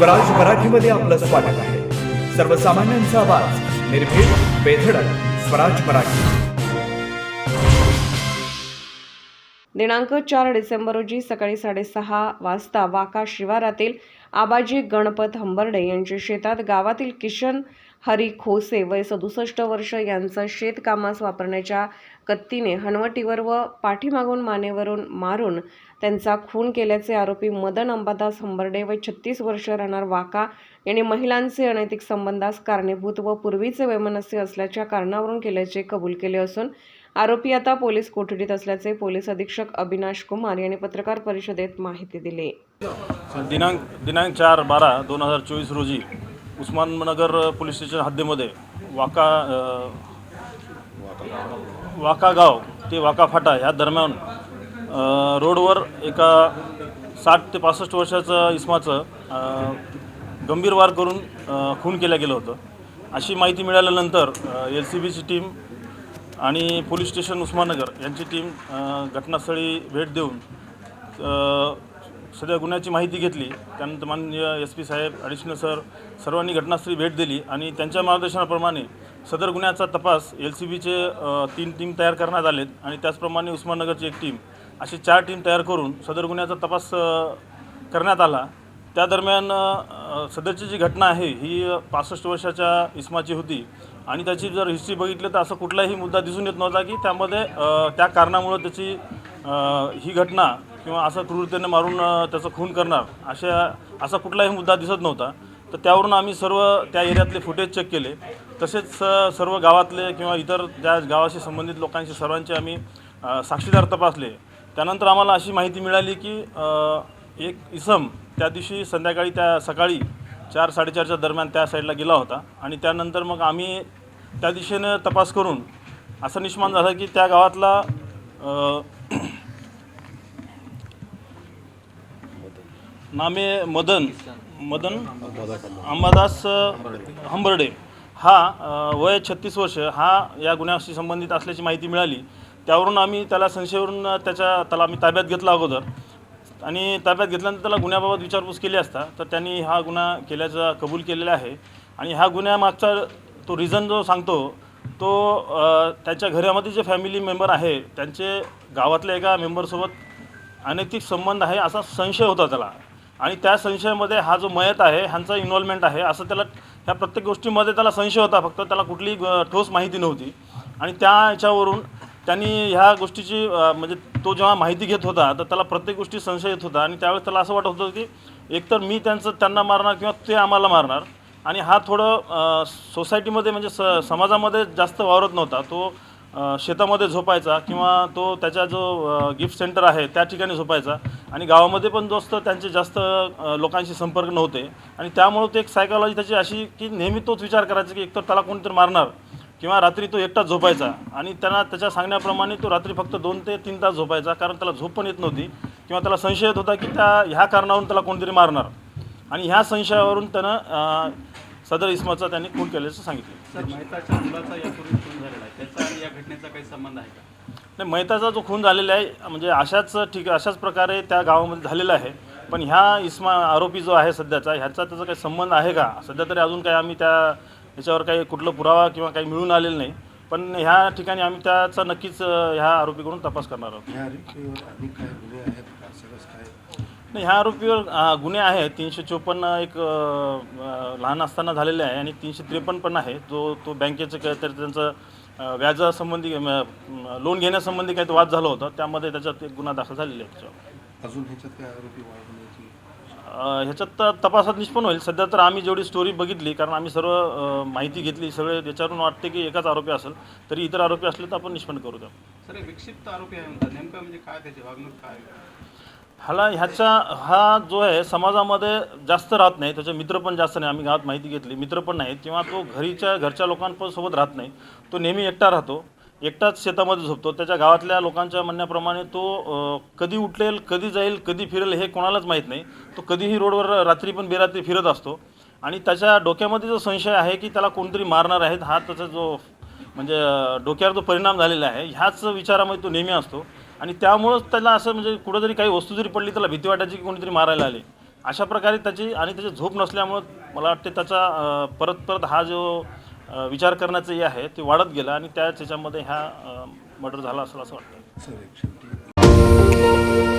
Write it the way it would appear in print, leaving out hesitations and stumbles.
स्वराज मराठीमध्ये आपलं स्वागत आहे। सर्वसामान्यांचा आवाज, निर्भीड, बेधडक, स्वराज मराठी। दिनांक 4 डिसेंबर रोजी सकाळी 6:30 वाजता वाका शिवारातील आबाजी गणपत हंबर्डे यांच्या शेतात गावातील किशन हरी खोसे वय 67 वर्ष यांचं शेतकामास वापरण्याच्या कत्तीने हनवटीवर व पाठीमागून मानेवरून मारून त्यांचा खून केल्याचे आरोपी मदन अंबादास हंबर्डे वय 36 वर्ष राहणार वाका यांनी महिलांचे अनैतिक संबंधास कारणीभूत व पूर्वीचे वैमनस्य असल्याच्या कारणावरून केल्याचे कबूल केले असून आरोपी आता पोलीस कोठडीत असल्याचे पोलीस अधीक्षक अविनाश कुमार यांनी पत्रकार परिषदेत माहिती दिली। दिनांक 4/12/2024 रोजी उस्माननगर पोलीस स्टेशन हद्दीमध्ये वाका गाव ते वाका फाटा ह्या दरम्यान रोडवर एका 60 ते 65 वर्षाचं इसमाचं गंभीर वार करून खून केलं गेलं होतं। अशी माहिती मिळाल्यानंतर LCBची टीम आणि पोलीस स्टेशन उस्माननगर यांची टीम घटनास्थळी भेट देऊन सदर गुन्ह्याची माहिती घेतली। त्यानंतर माननीय SP साहेब, ॲडिशनल सर सर्वांनी घटनास्थळी भेट दिली आणि त्यांच्या मार्गदर्शनाप्रमाणे सदर गुन्ह्याचा तपास LCBचे 3 टीम तयार करण्यात आलेत आणि त्याचप्रमाणे उस्माननगरची एक टीम, अशी 4 टीम तयार करून सदर गुन्ह्याचा तपास करण्यात आला। त्या दरम्यान सदरची जी घटना आहे ही 65 वर्षाच्या इसमाची होती आणि त्याची जर हिस्ट्री बघितली तर असं कुठलाही मुद्दा दिसून येत नव्हता की त्यामध्ये त्या कारणामुळे त्याची ही घटना किंवा असं क्रूरतेने मारून त्याचं खून करणार असा कुठलाही मुद्दा दिसत नव्हता। तर त्यावरून आम्ही सर्व त्या एरियातले फुटेज चेक केले, तसेच सर्व गावातले किंवा इतर ज्या गावाशी संबंधित लोकांशी सर्वांचे आम्ही साक्षीदार तपासले। त्यानंतर आम्हाला अशी माहिती मिळाली की एक इसम त्या दिवशी सकाळी 4-4:30च्या दरम्यान त्या साईडला गेला होता आणि त्यानंतर मग आम्ही त्या दिशेने तपास करून असं निष्मान झालं की त्या गावातला नामे मदन अंबादास हंबर्डे हा वय 36 वर्ष हा या गुन्ह्याशी संबंधित असल्याची माहिती मिळाली। त्यावरून आम्ही त्याला संशयावरून त्याला आम्ही ताब्यात घेतला अगोदर आणि ताब्यात घेतल्यानंतर त्याला गुन्ह्याबाबत विचारपूस केली असता तर त्यांनी हा गुन्हा केल्याचा कबूल केलेला आहे आणि ह्या गुन्ह्यामागचा तो रिझन जो सांगतो तो त्याच्या घरामध्ये जे फॅमिली मेंबर आहे त्यांचे गावातल्या एका मेंबरसोबत अनैतिक संबंध आहे असा संशय होता त्याला आणि त्या संशयामध्ये हा जो मयत आहे ह्यांचा इन्व्हॉल्वमेंट आहे असं त्याला ह्या प्रत्येक गोष्टीमध्ये त्याला संशय होता, फक्त त्याला कुठलीही ठोस माहिती नव्हती आणि त्या ह्याच्यावरून त्यांनी ह्या गोष्टीची म्हणजे तो जेव्हा माहिती घेत होता तर त्याला प्रत्येक गोष्टी संशय येत होता आणि त्यावेळेस त्याला असं वाटत होतं की एकतर मी त्यांना मारणार किंवा ते आम्हाला मारणार आणि हा थोडं सोसायटीमध्ये म्हणजे समाजामध्ये जास्त वावरत नव्हता। तो शेतामध्ये झोपायचा किंवा तो त्याचा जो गिफ्ट सेंटर आहे त्या ठिकाणी झोपायचा आणि गावामध्ये पण दोस्त त्यांचे जास्त लोकांशी संपर्क नव्हते आणि त्यामुळे ते एक सायकॉलॉजी त्याची अशी की नेहमी तोच विचार करायचा की एकतर त्याला कोणीतरी मारणार किंवा रात्री तो एकटाच झोपायचा आणि त्याच्या सांगण्याप्रमाणे तो रात्री फक्त 2 ते 3 तास झोपायचा, कारण त्याला झोप पण येत नव्हती किंवा त्याला संशय येत होता की ह्या कारणावरून त्याला कोणतरी मारणार आणि ह्या संशयावरून त्यानं सदर इसमाचा त्यांनी खून केल्याचं सांगितलं। मयताच्या मुलाचा यापूर्वी खून झालेला आहे, त्याचा आणि या घटनेचा काही संबंध आहे का? नाही, मयताचा जो खून झालेला आहे म्हणजे अशाच प्रकारे त्या गावामध्ये झालेला आहे, पण ह्या आरोपी जो आहे सध्याचा ह्याचा त्याचा काही संबंध आहे का सध्या तरी अजून काही आम्ही याच्यावर काही कुठलं पुरावा किंवा काही मिळून आलेलं नाही, पण ह्या ठिकाणी आम्ही त्याचा नक्कीच ह्या आरोपीकडून तपास करणार आहोत। नाही, ह्या आरोपीवर गुन्हे आहेत 354 एक लहान असताना झालेले आहे आणि 353 पण आहे तो बँकेचं काहीतरी त्यांचं व्याजासंबंधी लोन घेण्यासंबंधी काही वाद झाला होता, त्यामध्ये त्याच्यात एक गुन्हा दाखल झालेला आहे। त्याच्यावर अजून ह्याच्यात काय आरोपी वाढवण्याची ह्याच्यात तर तपासात निष्पन्न होईल। सध्या तर आम्ही जेवढी स्टोरी बघितली, कारण आम्ही सर्व माहिती घेतली, सगळे त्याच्यावरून वाटते की एकाच आरोपी असेल, तरी इतर आरोपी असले तर आपण निष्पन्न करू द्या। सर, विक्षिप्त आरोपी आहे म्हणतात, नेमकं म्हणजे काय त्याची वागणूक काय? हा जो आहे समाजामध्ये जास्त राहत नाही, त्याचे मित्र पण जास्त नाही, आम्ही गावात माहिती घेतली, मित्र पण नाहीत किंवा तो घरच्या लोकांसोबत राहत नाही, तो नेहमी एकटा राहतो, एकटाच शेतामध्ये झोपतो। त्याच्या गावातल्या लोकांच्या म्हणण्याप्रमाणे तो कधी उठलेल, कधी जाईल, कधी फिरेल हे कोणालाच माहीत नाही। तो कधीही रोडवर रात्री पण बेरात्री फिरत असतो आणि त्याच्या डोक्यामध्ये जो संशय आहे की त्याला कोणतरी मारणार आहेत, हा त्याचा जो म्हणजे डोक्यावर जो परिणाम झालेला आहे ह्याच विचारामध्ये तो नेहमी असतो आणि त्यामुळेच त्याला असं म्हणजे कुठेतरी काही वस्तू जरी पडली त्याला भीती वाटायची की कोणीतरी मारायला आले अशा प्रकारे त्याची झोप नसल्यामुळं मला वाटते त्याचा परत हा जो विचार करण्याचं हे आहे ते वाढत गेला आणि त्याच्यामध्ये मर्डर झाला असं वाटतं. सर एक शेवटी